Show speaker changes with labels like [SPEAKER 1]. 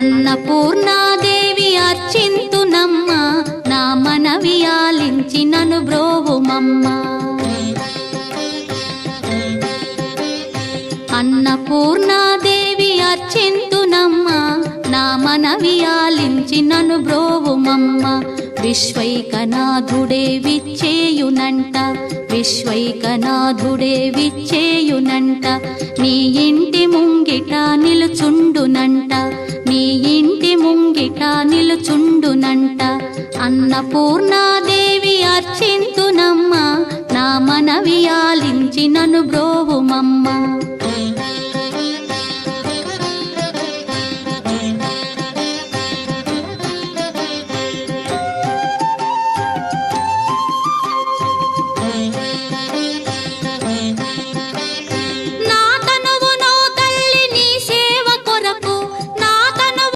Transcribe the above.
[SPEAKER 1] అన్నపూర్ణాదేవి అర్చింతునమ్మ, నా మనవి ఆలించి నన్ను బ్రోవుమమ్మ. అన్నపూర్ణాదేవి అర్చింతునమ్మ, నా మనవి ఆలించి నన్ను బ్రోవుమమ్మ. విశ్వైకనాథుడే విచ్చేయునంట, విశ్వైకనాథుడే విచ్చేయునంట. నీ ఇంటి ముంగిట నిలుచుండునంట, నీ ఇంటి ముంగిట నిలుచుండునంట. అన్నపూర్ణాదేవి అర్చింతునమ్మ, నా మనవి ఆలించి నన్ను బ్రోవుమమ్మ.